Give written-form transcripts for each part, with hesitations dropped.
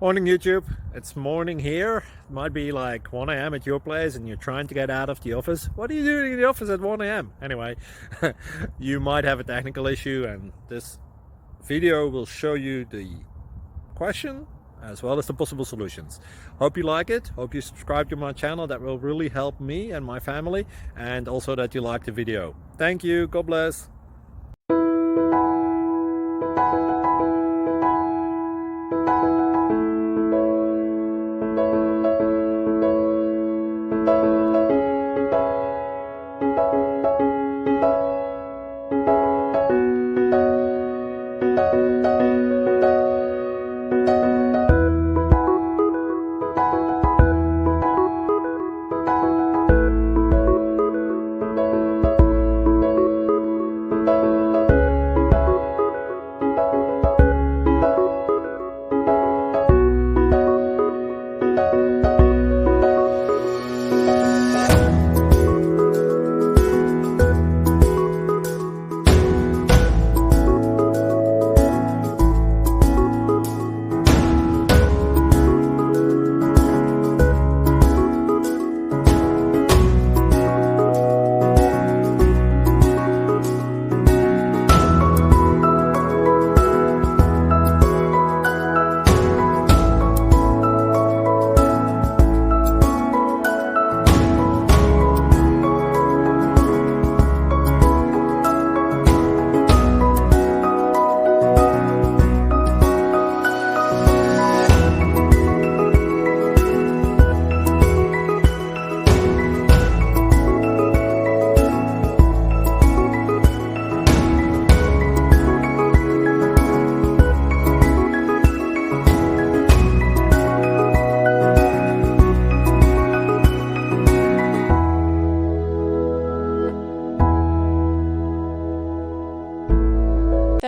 Morning YouTube, it's morning here. It might be like 1 a.m. at your place and you're trying to get out of the office. What are you doing in the office at 1 a.m.? Anyway, you might have a technical issue and this video will show you the question as well as the possible solutions. Hope you like it, hope you subscribe to my channel. That will really help me and my family, and also that you like the video. Thank you, God bless.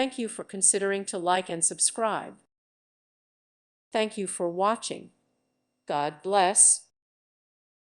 Thank you for considering to like and subscribe. Thank you for watching. God bless.